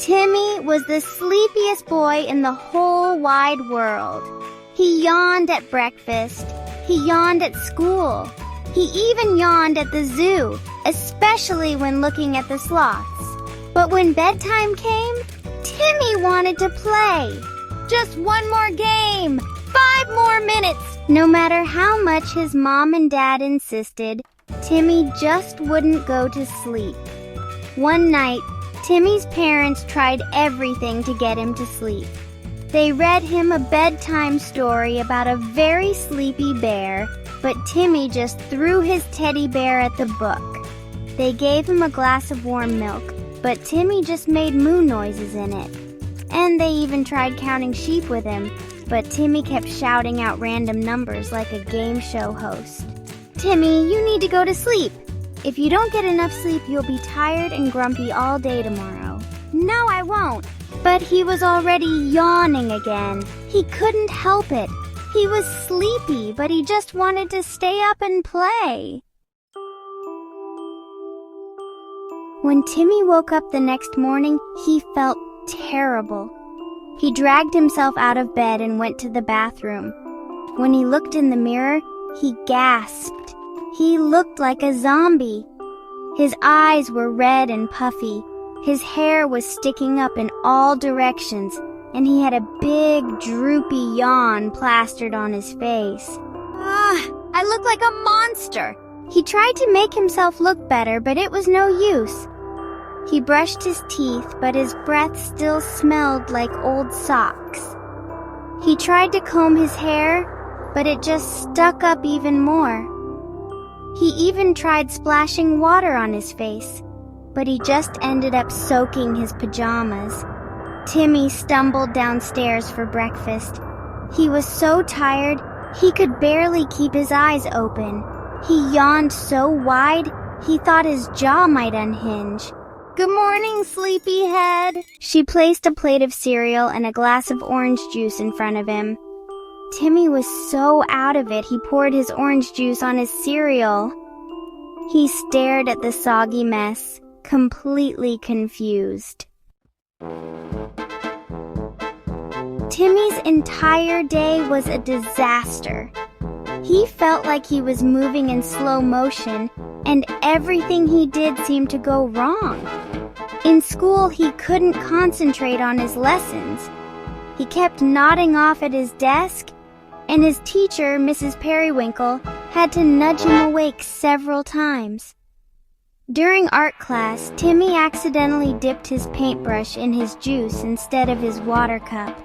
Timmy was the sleepiest boy in the whole wide world. He yawned at breakfast. He yawned at school. He even yawned at the zoo, especially when looking at the sloths. But when bedtime came, Timmy wanted to play. Just one more game! 5 more minutes! No matter how much his mom and dad insisted, Timmy just wouldn't go to sleep. One night, Timmy's parents tried everything to get him to sleep. They read him a bedtime story about a very sleepy bear, but Timmy just threw his teddy bear at the book. They gave him a glass of warm milk, but Timmy just made moo noises in it. And they even tried counting sheep with him, but Timmy kept shouting out random numbers like a game show host. "Timmy, you need to go to sleep. If you don't get enough sleep, you'll be tired and grumpy all day tomorrow." "No, I won't." But he was already yawning again. He couldn't help it. He was sleepy, but he just wanted to stay up and play. When Timmy woke up the next morning, he felt terrible. He dragged himself out of bed and went to the bathroom. When he looked in the mirror, he gasped. He looked like a zombie. His eyes were red and puffy. His hair was sticking up in all directions, and he had a big, droopy yawn plastered on his face. I look like a monster! He tried to make himself look better, but it was no use. He brushed his teeth, but his breath still smelled like old socks. He tried to comb his hair, but it just stuck up even more. He even tried splashing water on his face, but he just ended up soaking his pajamas. Timmy stumbled downstairs for breakfast. He was so tired, he could barely keep his eyes open. He yawned so wide, he thought his jaw might unhinge. "Good morning, sleepyhead." She placed a plate of cereal and a glass of orange juice in front of him. Timmy was so out of it, he poured his orange juice on his cereal. He stared at the soggy mess, completely confused. Timmy's entire day was a disaster. He felt like he was moving in slow motion, and everything he did seemed to go wrong. In school, he couldn't concentrate on his lessons. He kept nodding off at his desk, and his teacher, Mrs. Periwinkle, had to nudge him awake several times. During art class, Timmy accidentally dipped his paintbrush in his juice instead of his water cup.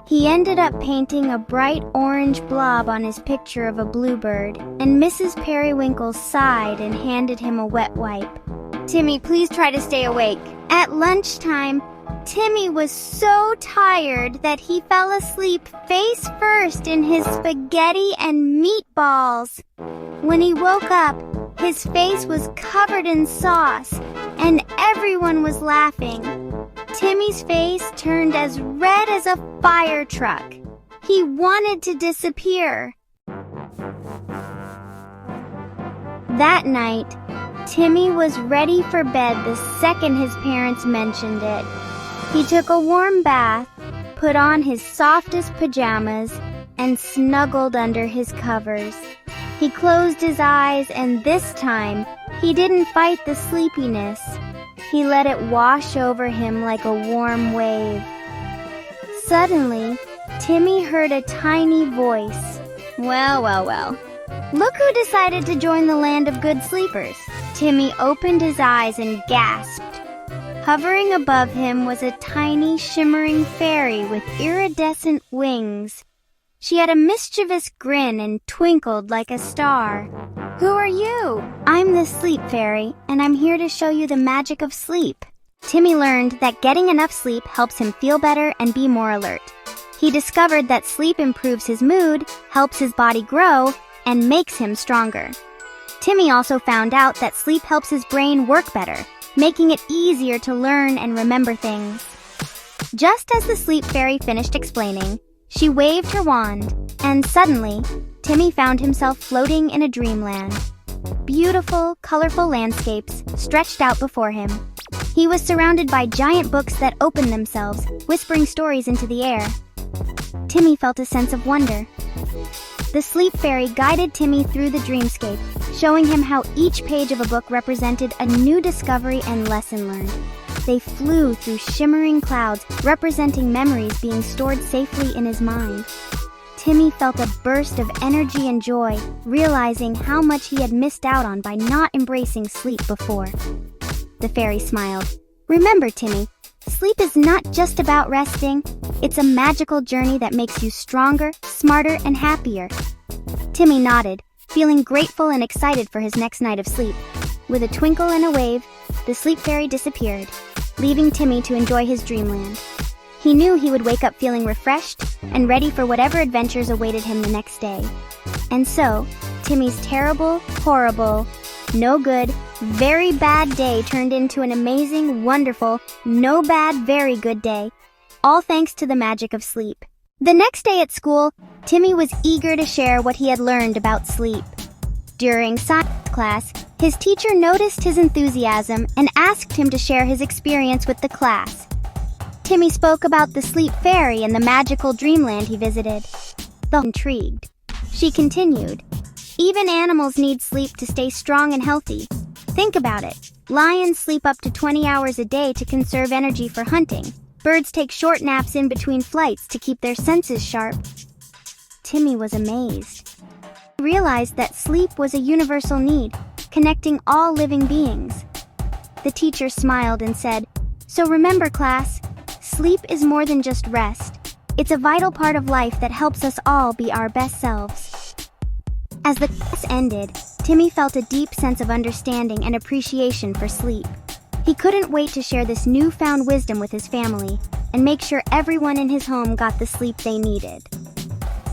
He ended up painting a bright orange blob on his picture of a bluebird, and Mrs. Periwinkle sighed and handed him a wet wipe. "Timmy, please try to stay awake." At lunchtime, Timmy was so tired that he fell asleep face first in his spaghetti and meatballs. When he woke up, his face was covered in sauce, and everyone was laughing. Timmy's face turned as red as a fire truck. He wanted to disappear. That night, Timmy was ready for bed the second his parents mentioned it. He took a warm bath, put on his softest pajamas, and snuggled under his covers. He closed his eyes, and this time, he didn't fight the sleepiness. He let it wash over him like a warm wave. Suddenly, Timmy heard a tiny voice. Well, well, well. Look who decided to join the land of good sleepers. Timmy opened his eyes and gasped. Hovering above him was a tiny, shimmering fairy with iridescent wings. She had a mischievous grin and twinkled like a star. "Who are you?" "I'm the Sleep Fairy, and I'm here to show you the magic of sleep." Timmy learned that getting enough sleep helps him feel better and be more alert. He discovered that sleep improves his mood, helps his body grow, and makes him stronger. Timmy also found out that sleep helps his brain work better, making it easier to learn and remember things. Just as the Sleep Fairy finished explaining, she waved her wand, and suddenly, Timmy found himself floating in a dreamland. Beautiful, colorful landscapes stretched out before him. He was surrounded by giant books that opened themselves, whispering stories into the air. Timmy felt a sense of wonder. The sleep fairy guided Timmy through the dreamscape, showing him how each page of a book represented a new discovery and lesson learned. They flew through shimmering clouds, representing memories being stored safely in his mind. Timmy felt a burst of energy and joy, realizing how much he had missed out on by not embracing sleep before. The fairy smiled. Remember, Timmy, sleep is not just about resting. It's a magical journey that makes you stronger, smarter, and happier. Timmy nodded, feeling grateful and excited for his next night of sleep. With a twinkle and a wave, the sleep fairy disappeared, leaving Timmy to enjoy his dreamland. He knew he would wake up feeling refreshed and ready for whatever adventures awaited him the next day. And so, Timmy's terrible, horrible, no good, very bad day turned into an amazing, wonderful, no bad, very good day, all thanks to the magic of sleep. The next day at school, Timmy was eager to share what he had learned about sleep. During science class, his teacher noticed his enthusiasm and asked him to share his experience with the class. Timmy spoke about the sleep fairy and the magical dreamland he visited. The intrigued. She continued, "Even animals need sleep to stay strong and healthy. Think about it. Lions sleep up to 20 hours a day to conserve energy for hunting. Birds take short naps in between flights to keep their senses sharp." Timmy was amazed. He realized that sleep was a universal need, connecting all living beings. The teacher smiled and said, "So remember, class, sleep is more than just rest. It's a vital part of life that helps us all be our best selves." As the class ended, Timmy felt a deep sense of understanding and appreciation for sleep. He couldn't wait to share this newfound wisdom with his family and make sure everyone in his home got the sleep they needed.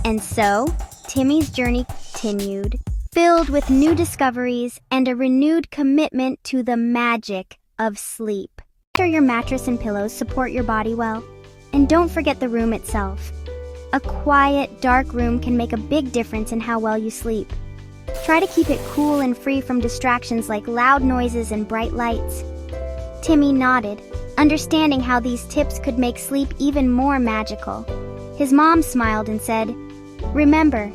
And so, Timmy's journey continued, filled with new discoveries and a renewed commitment to the magic of sleep. Make sure your mattress and pillows support your body well. And don't forget the room itself. A quiet, dark room can make a big difference in how well you sleep. Try to keep it cool and free from distractions like loud noises and bright lights. Timmy nodded, understanding how these tips could make sleep even more magical. His mom smiled and said, "Remember,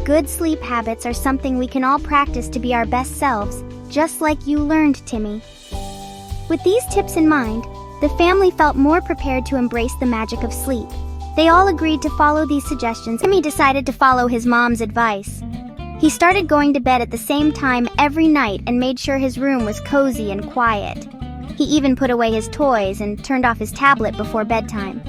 good sleep habits are something we can all practice to be our best selves, just like you learned, Timmy." With these tips in mind, the family felt more prepared to embrace the magic of sleep. They all agreed to follow these suggestions. Timmy decided to follow his mom's advice. He started going to bed at the same time every night and made sure his room was cozy and quiet. He even put away his toys and turned off his tablet before bedtime.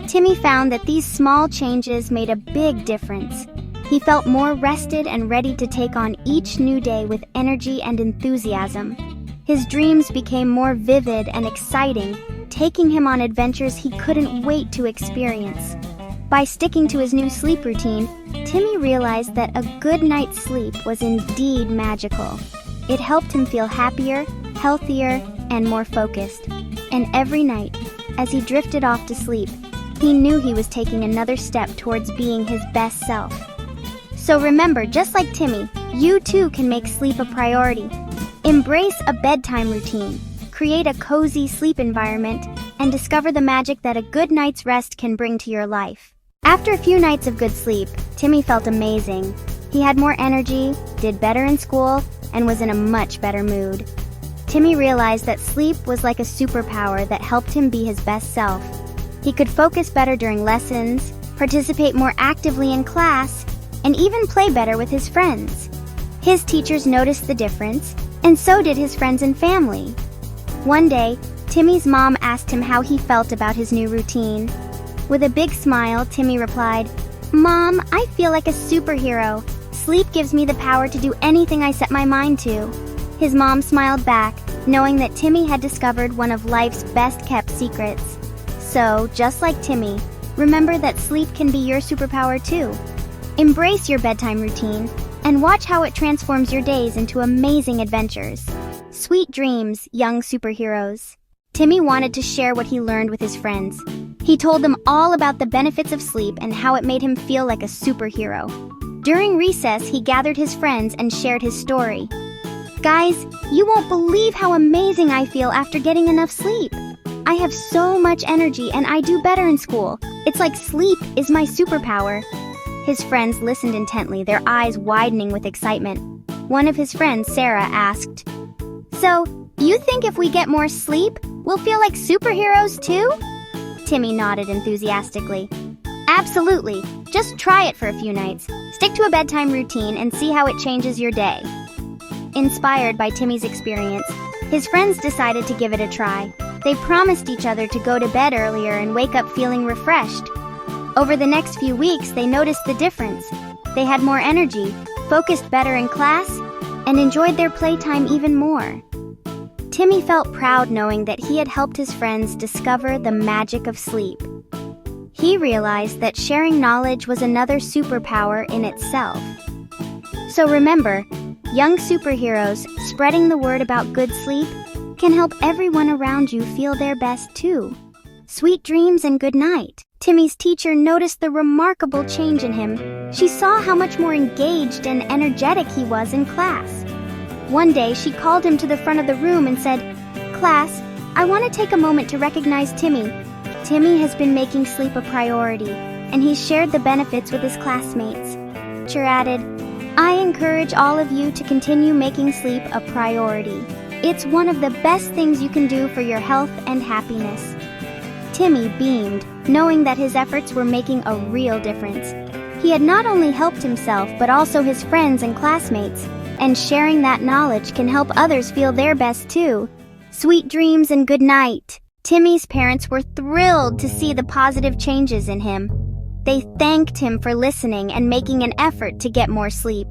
Timmy found that these small changes made a big difference. He felt more rested and ready to take on each new day with energy and enthusiasm. His dreams became more vivid and exciting, taking him on adventures he couldn't wait to experience. By sticking to his new sleep routine, Timmy realized that a good night's sleep was indeed magical. It helped him feel happier, healthier, and more focused. And every night, as he drifted off to sleep, he knew he was taking another step towards being his best self. So remember, just like Timmy, you too can make sleep a priority. Embrace a bedtime routine, create a cozy sleep environment, and discover the magic that a good night's rest can bring to your life. After a few nights of good sleep, Timmy felt amazing. He had more energy, did better in school, and was in a much better mood. Timmy realized that sleep was like a superpower that helped him be his best self. He could focus better during lessons, participate more actively in class, and even play better with his friends. His teachers noticed the difference, and so did his friends and family. One day, Timmy's mom asked him how he felt about his new routine. With a big smile, Timmy replied, "Mom, I feel like a superhero. Sleep gives me the power to do anything I set my mind to." His mom smiled back, knowing that Timmy had discovered one of life's best-kept secrets. So, just like Timmy, remember that sleep can be your superpower too. Embrace your bedtime routine, and watch how it transforms your days into amazing adventures. Sweet dreams, young superheroes. Timmy wanted to share what he learned with his friends. He told them all about the benefits of sleep and how it made him feel like a superhero. During recess, he gathered his friends and shared his story. Guys, you won't believe how amazing I feel after getting enough sleep. I have so much energy and I do better in school. It's like sleep is my superpower. His friends listened intently, their eyes widening with excitement. One of his friends, Sarah, asked, "So, you think if we get more sleep, we'll feel like superheroes too?" Timmy nodded enthusiastically. "Absolutely. Just try it for a few nights. Stick to a bedtime routine and see how it changes your day." Inspired by Timmy's experience, his friends decided to give it a try. They promised each other to go to bed earlier and wake up feeling refreshed. Over the next few weeks, they noticed the difference. They had more energy, focused better in class, and enjoyed their playtime even more. Timmy felt proud knowing that he had helped his friends discover the magic of sleep. He realized that sharing knowledge was another superpower in itself. So remember, young superheroes, spreading the word about good sleep can help everyone around you feel their best too. Sweet dreams and good night. Timmy's teacher noticed the remarkable change in him. She saw how much more engaged and energetic he was in class. One day, she called him to the front of the room and said, "Class, I want to take a moment to recognize Timmy. Timmy has been making sleep a priority, and he's shared the benefits with his classmates." The teacher added, "I encourage all of you to continue making sleep a priority. It's one of the best things you can do for your health and happiness." Timmy beamed, knowing that his efforts were making a real difference. He had not only helped himself, but also his friends and classmates, and sharing that knowledge can help others feel their best too. Sweet dreams and good night. Timmy's parents were thrilled to see the positive changes in him. They thanked him for listening and making an effort to get more sleep.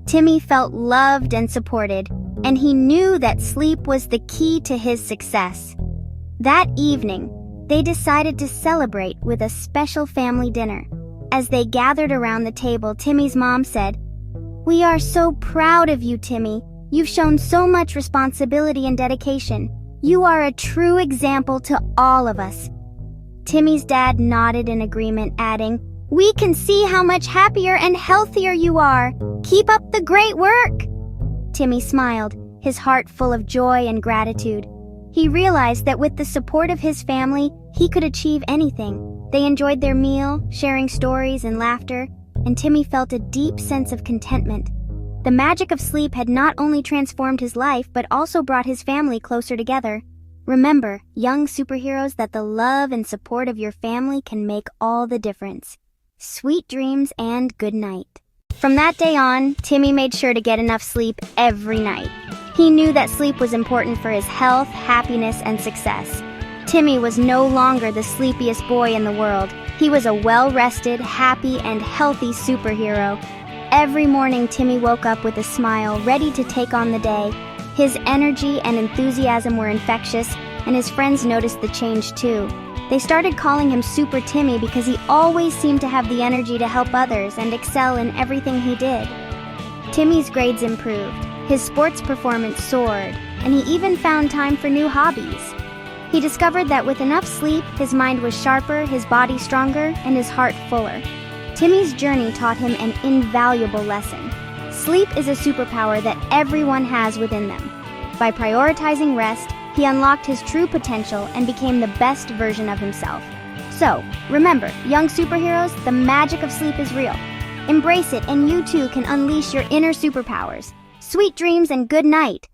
Timmy felt loved and supported, and he knew that sleep was the key to his success. That evening, they decided to celebrate with a special family dinner. As they gathered around the table, Timmy's mom said, "We are so proud of you, Timmy. You've shown so much responsibility and dedication. You are a true example to all of us." Timmy's dad nodded in agreement, adding, "We can see how much happier and healthier you are. Keep up the great work." Timmy smiled, his heart full of joy and gratitude. He realized that with the support of his family, he could achieve anything. They enjoyed their meal, sharing stories and laughter, and Timmy felt a deep sense of contentment. The magic of sleep had not only transformed his life, but also brought his family closer together. Remember, young superheroes, that the love and support of your family can make all the difference. Sweet dreams and good night. From that day on, Timmy made sure to get enough sleep every night. He knew that sleep was important for his health, happiness, and success. Timmy was no longer the sleepiest boy in the world. He was a well-rested, happy, and healthy superhero. Every morning, Timmy woke up with a smile, ready to take on the day. His energy and enthusiasm were infectious, and his friends noticed the change too. They started calling him Super Timmy because he always seemed to have the energy to help others and excel in everything he did. Timmy's grades improved, his sports performance soared, and he even found time for new hobbies. He discovered that with enough sleep, his mind was sharper, his body stronger, and his heart fuller. Timmy's journey taught him an invaluable lesson. Sleep is a superpower that everyone has within them. By prioritizing rest, he unlocked his true potential and became the best version of himself. So, remember, young superheroes, the magic of sleep is real. Embrace it, and you too can unleash your inner superpowers. Sweet dreams and good night.